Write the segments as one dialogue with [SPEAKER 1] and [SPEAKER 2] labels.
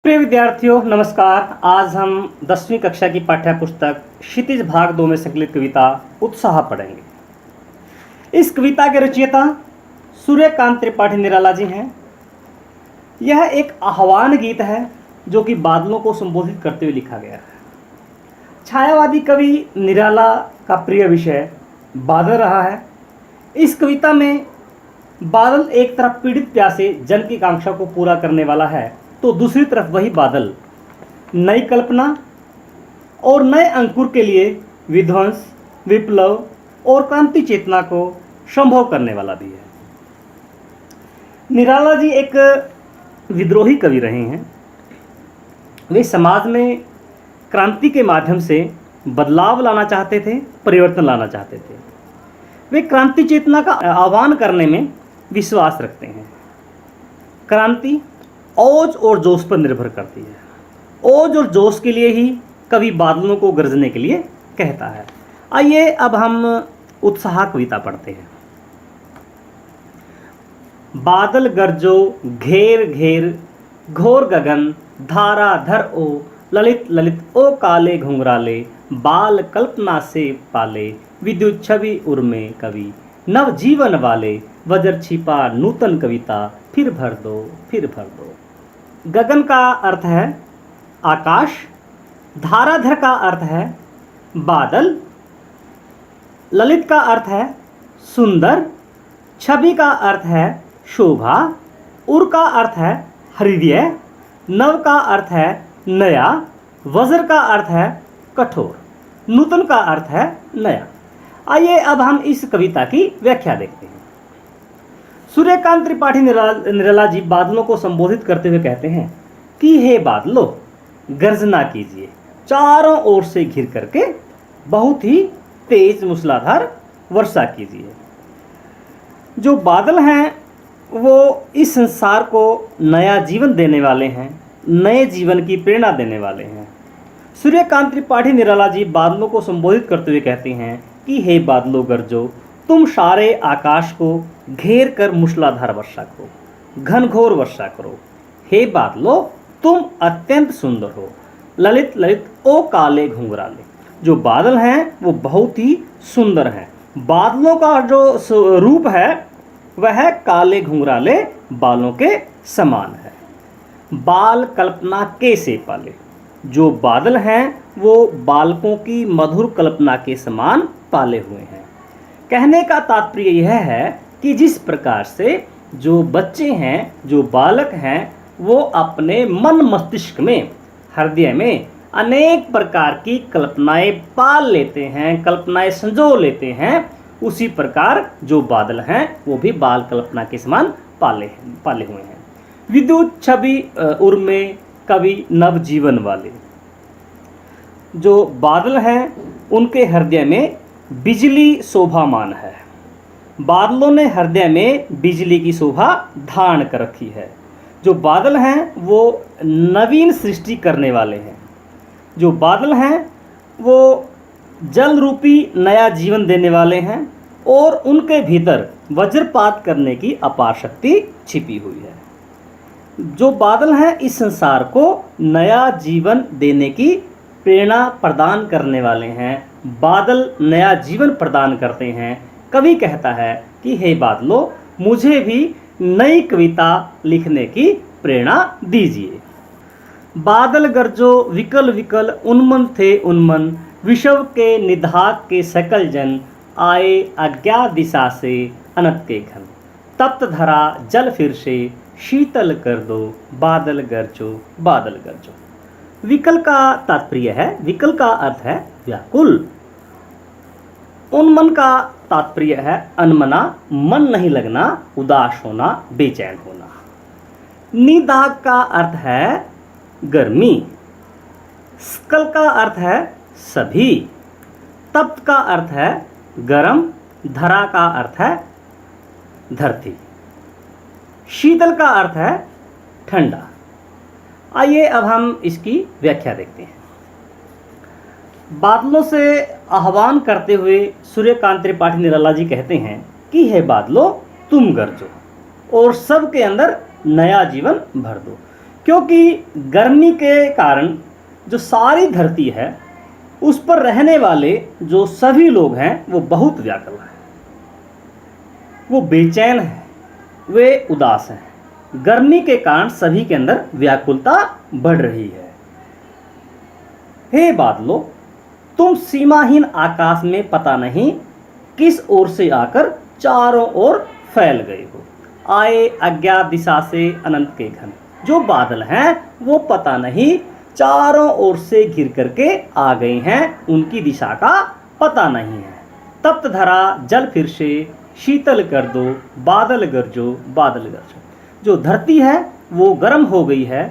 [SPEAKER 1] प्रिय विद्यार्थियों नमस्कार। आज हम 10वीं कक्षा की पाठ्य पुस्तक क्षितिज भाग 2 में संकलित कविता उत्साह पढ़ेंगे। इस कविता के रचयिता सूर्यकांत त्रिपाठी निराला जी हैं। यह एक आह्वान गीत है जो कि बादलों को संबोधित करते हुए लिखा गया है। छायावादी कवि निराला का प्रिय विषय बादल रहा है। इस कविता में बादल एक तरफ पीड़ित प्यासे जन की कांक्षा को पूरा करने वाला है, तो दूसरी तरफ वही बादल नई कल्पना और नए अंकुर के लिए विध्वंस, विप्लव और क्रांति चेतना को संभव करने वाला भी है। निराला जी एक विद्रोही कवि रहे हैं। वे समाज में क्रांति के माध्यम से बदलाव लाना चाहते थे, परिवर्तन लाना चाहते थे। वे क्रांति चेतना का आह्वान करने में विश्वास रखते हैं। क्रांति ओज और जोश पर निर्भर करती है। ओज और जोश के लिए ही कवि बादलों को गरजने के लिए कहता है। आइए अब हम उत्साह कविता पढ़ते हैं। बादल गरजो घेर घेर घोर गगन धारा धर ओ ललित ललित ओ काले घुंघराले बाल कल्पना से पाले विद्युत छवि उर्मे कवि नव जीवन वाले वज्र छिपा नूतन कविता फिर भर दो फिर भर दो। गगन का अर्थ है आकाश, धाराधर का अर्थ है बादल, ललित का अर्थ है सुंदर, छवि का अर्थ है शोभा, उर का अर्थ है हृदय, नव का अर्थ है नया, वज्र का अर्थ है कठोर, नूतन का अर्थ है नया। आइए अब हम इस कविता की व्याख्या देखते हैं। सूर्यकांत त्रिपाठी निराला जी बादलों को संबोधित करते हुए कहते हैं कि हे बादलों, गर्जना कीजिए, चारों ओर से घिर करके बहुत ही तेज मूसलाधार वर्षा कीजिए। जो बादल हैं वो इस संसार को नया जीवन देने वाले हैं, नए जीवन की प्रेरणा देने वाले हैं। सूर्यकांत त्रिपाठी निराला जी बादलों को संबोधित करते हुए कहते हैं कि हे बादलों गरजो, तुम सारे आकाश को घेर कर मूसलाधार वर्षा करो, घनघोर वर्षा करो। हे बादलों, तुम अत्यंत सुंदर हो, ललित ललित ओ काले घुंघराले। जो बादल हैं वो बहुत ही सुंदर हैं। बादलों का जो रूप है वह काले घुंघराले बालों के समान है। बाल कल्पना के से पाले। जो बादल हैं वो बालकों की मधुर कल्पना के समान पाले हुए हैं। कहने का तात्पर्य यह है कि जिस प्रकार से जो बच्चे हैं, जो बालक हैं, वो अपने मन मस्तिष्क में, हृदय में अनेक प्रकार की कल्पनाएं पाल लेते हैं, कल्पनाएं संजो लेते हैं, उसी प्रकार जो बादल हैं वो भी बाल कल्पना के समान पाले हुए हैं। विद्युत छवि उर्मे कवि नव जीवन वाले। जो बादल हैं उनके हृदय में बिजली शोभामान है। बादलों ने हृदय में बिजली की शोभा धारण कर रखी है। जो बादल हैं वो नवीन सृष्टि करने वाले हैं। जो बादल हैं वो जल रूपी नया जीवन देने वाले हैं और उनके भीतर वज्रपात करने की अपार शक्ति छिपी हुई है। जो बादल हैं इस संसार को नया जीवन देने की प्रेरणा प्रदान करने वाले हैं। बादल नया जीवन प्रदान करते हैं। कवि कहता है कि हे बादलों, मुझे भी नई कविता लिखने की प्रेरणा दीजिए। बादल गरजो विकल विकल उन्मन थे उन्मन, विश्व के निधाक के सकल जन आए अज्ञात दिशा से अनंत के घन। तप्त धरा जल फिर से शीतल कर दो, बादल गरजो बादल गरजो। विकल का तात्पर्य है, विकल का अर्थ है व्याकुल। उन्मन का तात्पर्य है अनमना, मन नहीं लगना, उदास होना, बेचैन होना। निदाग का अर्थ है गर्मी। स्कल का अर्थ है सभी। तप्त का अर्थ है गरम। धरा का अर्थ है धरती। शीतल का अर्थ है ठंडा। आइए अब हम इसकी व्याख्या देखते हैं। बादलों से आह्वान करते हुए सूर्यकांत त्रिपाठी निराला जी कहते हैं कि हे बादलों, तुम गरजो और सबके अंदर नया जीवन भर दो। क्योंकि गर्मी के कारण जो सारी धरती है उस पर रहने वाले जो सभी लोग हैं वो बहुत व्याकुल हैं, वो बेचैन हैं, वे उदास हैं। गर्मी के कारण सभी के अंदर व्याकुलता बढ़ रही है। हे बादलों, तुम सीमाहीन आकाश में पता नहीं किस ओर से आकर चारों ओर फैल गए हो। आए अज्ञात दिशा से अनंत के घन। जो बादल हैं वो पता नहीं चारों ओर से घिर करके आ गए हैं, उनकी दिशा का पता नहीं है। तप्त धरा जल फिर से शीतल कर दो, बादल गरजो बादल गरजो। जो धरती है वो गर्म हो गई है।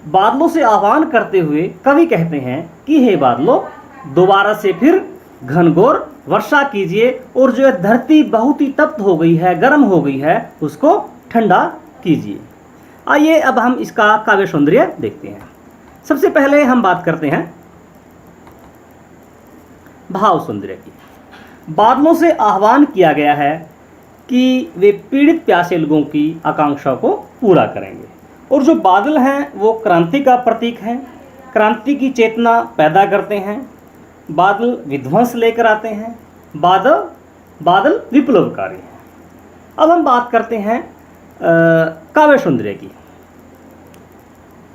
[SPEAKER 1] बादलों से आह्वान करते हुए कवि कहते हैं कि हे बादलों, दोबारा से फिर घनघोर वर्षा कीजिए और जो धरती बहुत ही तप्त हो गई है, गर्म हो गई है, उसको ठंडा कीजिए। आइए अब हम इसका काव्य सौंदर्य देखते हैं। सबसे पहले हम बात करते हैं भाव सौंदर्य की। बादलों से आह्वान किया गया है कि वे पीड़ित प्यासे लोगों की आकांक्षा को पूरा करेंगे। और जो बादल हैं वो क्रांति का प्रतीक हैं, क्रांति की चेतना पैदा करते हैं। बादल विध्वंस लेकर आते हैं, बादल विप्लवकारी हैं। अब हम बात करते हैं काव्य सौंदर्य की।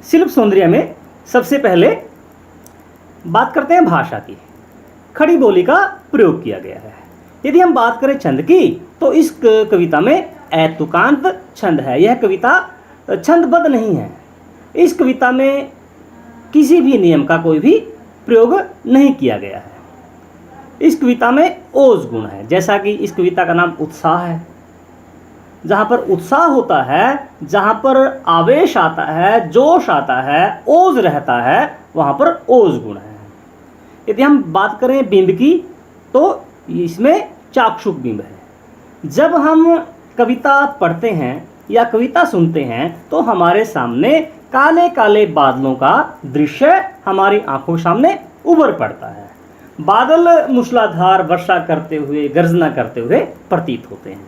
[SPEAKER 1] शिल्प सौंदर्य में सबसे पहले बात करते हैं भाषा की। खड़ी बोली का प्रयोग किया गया है। यदि हम बात करें छंद की तो इस कविता में ऐतुकांत छंद है। यह कविता छंदबद्ध नहीं है। इस कविता में किसी भी नियम का कोई भी प्रयोग नहीं किया गया है। इस कविता में ओज गुण है, जैसा कि इस कविता का नाम उत्साह है। जहाँ पर उत्साह होता है, जहाँ पर आवेश आता है, जोश आता है, ओज रहता है, वहाँ पर ओज गुण है। यदि हम बात करें बिंब की तो इसमें चाक्षुष बिंब है। जब हम कविता पढ़ते हैं या कविता सुनते हैं तो हमारे सामने काले काले बादलों का दृश्य हमारी आंखों के सामने उभर पड़ता है। बादल मूसलाधार वर्षा करते हुए, गर्जना करते हुए प्रतीत होते हैं।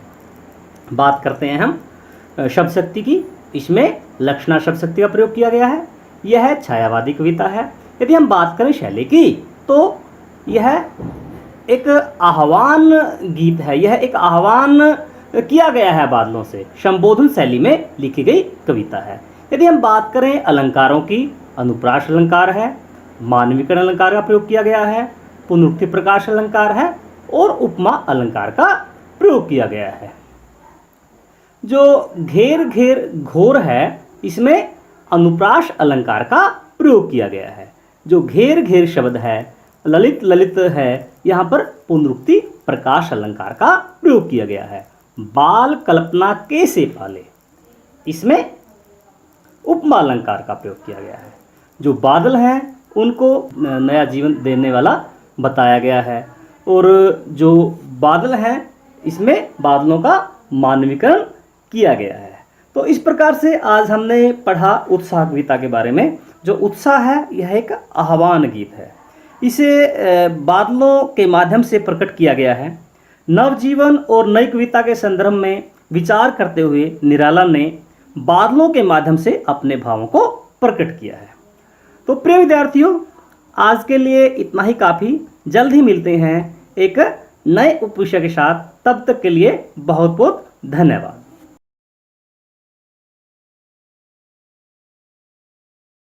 [SPEAKER 1] बात करते हैं हम शब्द शक्ति की। इसमें लक्षणा शब्द शक्ति का प्रयोग किया गया है। यह छायावादी कविता है। यदि हम बात करें शैली की तो यह एक आह्वान गीत है। यह एक आह्वान किया गया है बादलों से, संबोधन शैली में लिखी गई कविता है। यदि हम बात करें अलंकारों की, अनुप्रास अलंकार है, मानवीकरण अलंकार का प्रयोग किया गया है, पुनरुक्ति प्रकाश अलंकार है और उपमा अलंकार का प्रयोग किया गया है। जो घेर घेर घोर है, इसमें अनुप्रास अलंकार का प्रयोग किया गया है। जो घेर घेर शब्द है, ललित ललित है, यहाँ पर पुनरुक्ति प्रकाश अलंकार का प्रयोग किया गया है। बाल कल्पना कैसे पाले, इसमें उपमा अलंकार का प्रयोग किया गया है। जो बादल हैं उनको नया जीवन देने वाला बताया गया है। और जो बादल हैं इसमें बादलों का मानवीकरण किया गया है। तो इस प्रकार से आज हमने पढ़ा उत्साह कविता के बारे में। जो उत्साह है यह एक आह्वान गीत है। इसे बादलों के माध्यम से प्रकट किया गया है। नवजीवन और नई कविता के संदर्भ में विचार करते हुए निराला ने बादलों के माध्यम से अपने भावों को प्रकट किया है। तो प्रिय विद्यार्थियों, आज के लिए इतना ही काफ़ी। जल्द ही मिलते हैं एक नए उपविषय के साथ। तब तक के लिए बहुत बहुत धन्यवाद।